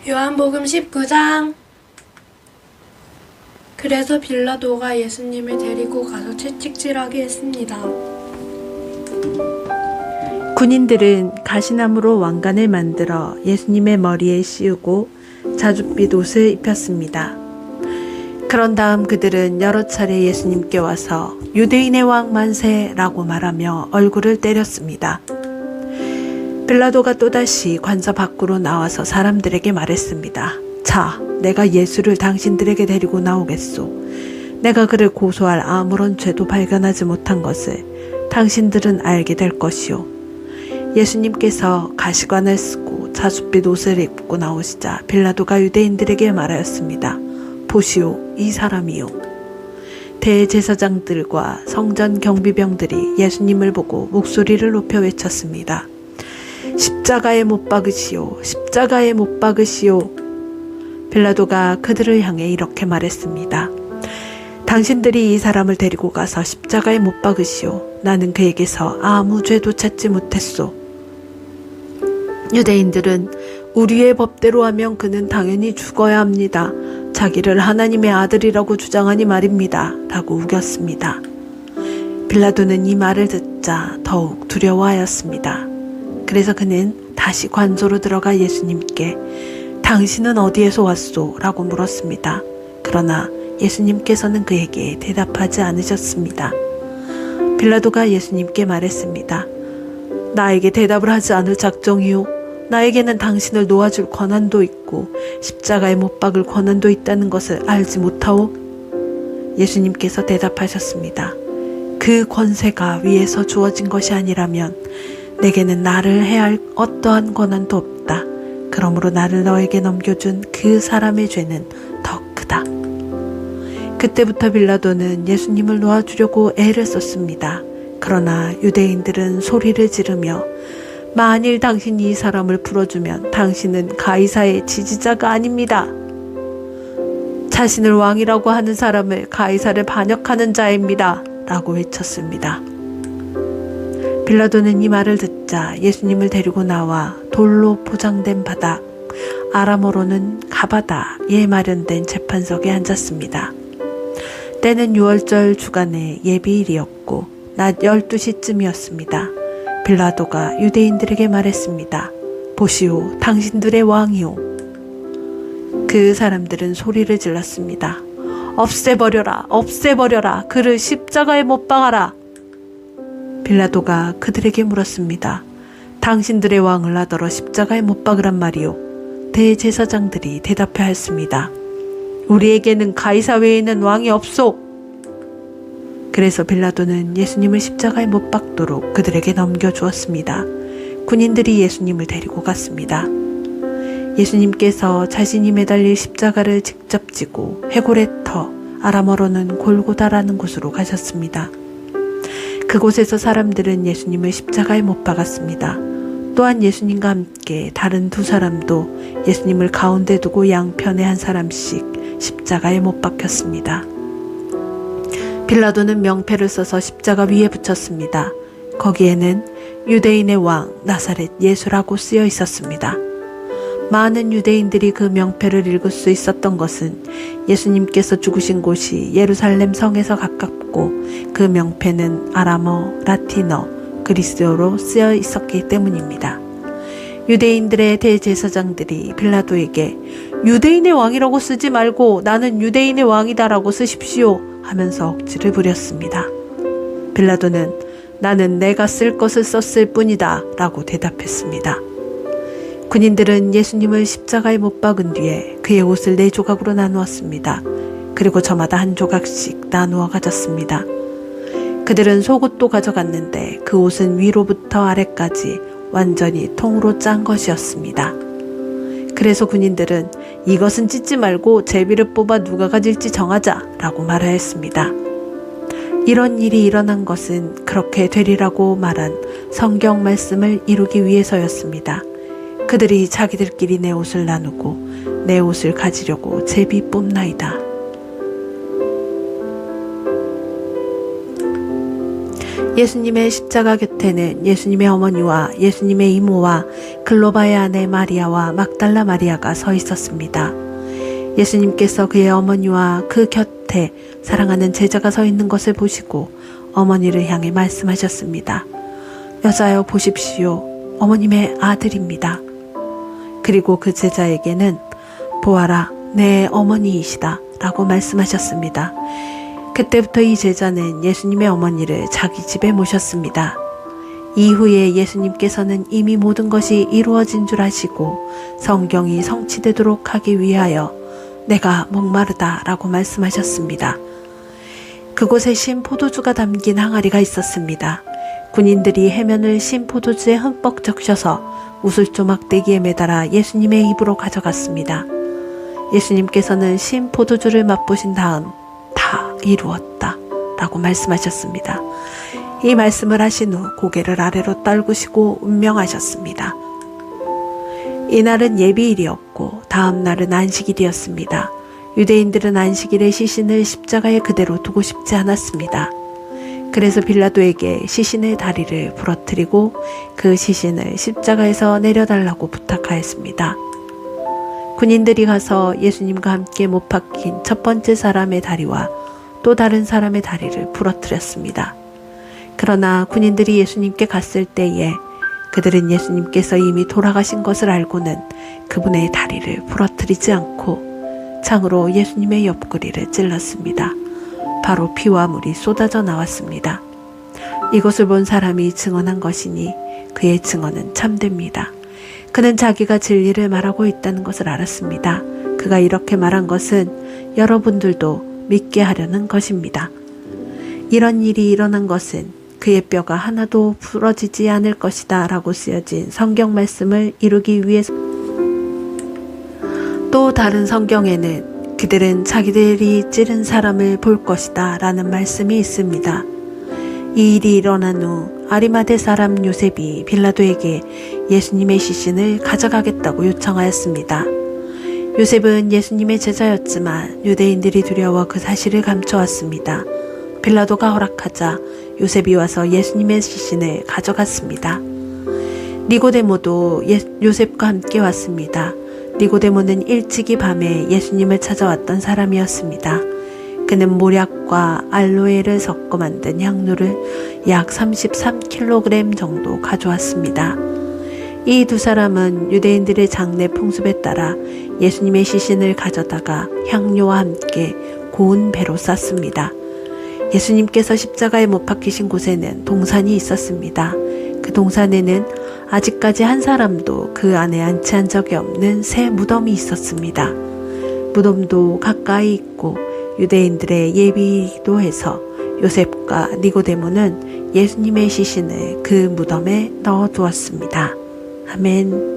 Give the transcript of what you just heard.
요한복음 19장. 그래서 빌라도가 예수님을 데리고 가서 채찍질하게 했습니다. 군인들은 가시나무로 왕관을 만들어 예수님의 머리에 씌우고 자줏빛 옷을 입혔습니다. 그런 다음 그들은 여러 차례 예수님께 와서 유대인의 왕 만세라고 말하며 얼굴을 때렸습니다. 빌라도가 또다시 관저 밖으로 나와서 사람들에게 말했습니다. 자, 내가 예수를 당신들에게 데리고 나오겠소. 내가 그를 고소할 아무런 죄도 발견하지 못한 것을 당신들은 알게 될 것이요. 예수님께서 가시관을 쓰고 자줏빛 옷을 입고 나오시자 빌라도가 유대인들에게 말하였습니다. 보시오, 이 사람이요. 대제사장들과 성전 경비병들이 예수님을 보고 목소리를 높여 외쳤습니다. 십자가에 못 박으시오, 십자가에 못 박으시오. 빌라도가 그들을 향해 이렇게 말했습니다. 당신들이 이 사람을 데리고 가서 십자가에 못 박으시오. 나는 그에게서 아무 죄도 찾지 못했소. 유대인들은 우리의 법대로 하면 그는 당연히 죽어야 합니다. 자기를 하나님의 아들이라고 주장하니 말입니다. 라고 우겼습니다. 빌라도는 이 말을 듣자 더욱 두려워하였습니다. 그래서 그는 다시 관저로 들어가 예수님께 당신은 어디에서 왔소? 라고 물었습니다. 그러나 예수님께서는 그에게 대답하지 않으셨습니다. 빌라도가 예수님께 말했습니다. 나에게 대답을 하지 않을 작정이요. 나에게는 당신을 놓아줄 권한도 있고 십자가에 못 박을 권한도 있다는 것을 알지 못하오? 예수님께서 대답하셨습니다. 그 권세가 위에서 주어진 것이 아니라면 내게는 나를 해할 어떠한 권한도 없다. 그러므로 나를 너에게 넘겨준 그 사람의 죄는 더 크다. 그때부터 빌라도는 예수님을 놓아주려고 애를 썼습니다. 그러나 유대인들은 소리를 지르며 만일 당신이 이 사람을 풀어주면 당신은 가이사의 지지자가 아닙니다. 자신을 왕이라고 하는 사람을 가이사를 반역하는 자입니다. 라고 외쳤습니다. 빌라도는 이 말을 듣자 예수님을 데리고 나와 돌로 포장된 바닥, 아람어로는 가바다에 마련된 재판석에 앉았습니다. 때는 유월절 주간의 예비일이었고 낮 12시쯤이었습니다. 빌라도가 유대인들에게 말했습니다. 보시오, 당신들의 왕이오. 그 사람들은 소리를 질렀습니다. 없애버려라, 없애버려라, 그를 십자가에 못 박아라. 빌라도가 그들에게 물었습니다. 당신들의 왕을 하더러 십자가에 못 박으란 말이오. 대제사장들이 대답하였습니다. 우리에게는 가이사 외에는 왕이 없소. 그래서 빌라도는 예수님을 십자가에 못 박도록 그들에게 넘겨주었습니다. 군인들이 예수님을 데리고 갔습니다. 예수님께서 자신이 매달릴 십자가를 직접 지고 해골의 터, 아람어로는 골고다라는 곳으로 가셨습니다. 그곳에서 사람들은 예수님을 십자가에 못 박았습니다. 또한 예수님과 함께 다른 두 사람도 예수님을 가운데 두고 양편에 한 사람씩 십자가에 못 박혔습니다. 빌라도는 명패를 써서 십자가 위에 붙였습니다. 거기에는 유대인의 왕 나사렛 예수라고 쓰여 있었습니다. 많은 유대인들이 그 명패를 읽을 수 있었던 것은 예수님께서 죽으신 곳이 예루살렘 성에서 가깝고 그 명패는 아람어, 라틴어, 그리스어로 쓰여 있었기 때문입니다. 유대인들의 대제사장들이 빌라도에게 유대인의 왕이라고 쓰지 말고 나는 유대인의 왕이다라고 쓰십시오 하면서 억지를 부렸습니다. 빌라도는 나는 내가 쓸 것을 썼을 뿐이다 라고 대답했습니다. 군인들은 예수님을 십자가에 못 박은 뒤에 그의 옷을 4조각으로 나누었습니다. 그리고 저마다 한 조각씩 나누어 가졌습니다. 그들은 속옷도 가져갔는데 그 옷은 위로부터 아래까지 완전히 통으로 짠 것이었습니다. 그래서 군인들은 이것은 찢지 말고 제비를 뽑아 누가 가질지 정하자 라고 말하였습니다. 이런 일이 일어난 것은 그렇게 되리라고 말한 성경 말씀을 이루기 위해서였습니다. 그들이 자기들끼리 내 옷을 나누고 내 옷을 가지려고 제비 뽑나이다. 예수님의 십자가 곁에는 예수님의 어머니와 예수님의 이모와 글로바의 아내 마리아와 막달라 마리아가 서 있었습니다. 예수님께서 그의 어머니와 그 곁에 사랑하는 제자가 서 있는 것을 보시고 어머니를 향해 말씀하셨습니다. 여자여 보십시오. 어머님의 아들입니다. 그리고 그 제자에게는 보아라 내 어머니이시다 라고 말씀하셨습니다. 그때부터 이 제자는 예수님의 어머니를 자기 집에 모셨습니다. 이후에 예수님께서는 이미 모든 것이 이루어진 줄 아시고 성경이 성취되도록 하기 위하여 내가 목마르다 라고 말씀하셨습니다. 그곳에 신 포도주가 담긴 항아리가 있었습니다. 군인들이 해면을 신 포도주에 흠뻑 적셔서 우슬조 막대기에 매달아 예수님의 입으로 가져갔습니다. 예수님께서는 신 포도주를 맛보신 다음 다 이루었다 라고 말씀하셨습니다. 이 말씀을 하신 후 고개를 아래로 떨구시고 운명하셨습니다. 이날은 예비일이었고 다음 날은 안식일이었습니다. 유대인들은 안식일에 시신을 십자가에 그대로 두고 싶지 않았습니다. 그래서 빌라도에게 시신의 다리를 부러뜨리고 그 시신을 십자가에서 내려달라고 부탁하였습니다. 군인들이 가서 예수님과 함께 못 박힌 첫 번째 사람의 다리와 또 다른 사람의 다리를 부러뜨렸습니다. 그러나 군인들이 예수님께 갔을 때에 그들은 예수님께서 이미 돌아가신 것을 알고는 그분의 다리를 부러뜨리지 않고 창으로 예수님의 옆구리를 찔렀습니다. 바로 피와 물이 쏟아져 나왔습니다. 이것을 본 사람이 증언한 것이니 그의 증언은 참됩니다. 그는 자기가 진리를 말하고 있다는 것을 알았습니다. 그가 이렇게 말한 것은 여러분들도 믿게 하려는 것입니다. 이런 일이 일어난 것은 그의 뼈가 하나도 부러지지 않을 것이다 라고 쓰여진 성경 말씀을 이루기 위해서. 또 다른 성경에는 그들은 자기들이 찌른 사람을 볼 것이다 라는 말씀이 있습니다. 이 일이 일어난 후 아리마대 사람 요셉이 빌라도에게 예수님의 시신을 가져가겠다고 요청하였습니다. 요셉은 예수님의 제자였지만 유대인들이 두려워 그 사실을 감춰왔습니다. 빌라도가 허락하자 요셉이 와서 예수님의 시신을 가져갔습니다. 니고데모도 요셉과 함께 왔습니다. 니고데모는 일찍이 밤에 예수님을 찾아왔던 사람이었습니다. 그는 모략과 알로에를 섞어 만든 향료를 약 33kg 정도 가져왔습니다. 이 두 사람은 유대인들의 장례 풍습에 따라 예수님의 시신을 가져다가 향료와 함께 고운 배로 쌌습니다. 예수님께서 십자가에 못 박히신 곳에는 동산이 있었습니다. 그 동산에는 아직까지 한 사람도 그 안에 안치한 적이 없는 새 무덤이 있었습니다. 무덤도 가까이 있고 유대인들의 예비이기도 해서 요셉과 니고데모는 예수님의 시신을 그 무덤에 넣어두었습니다. 아멘.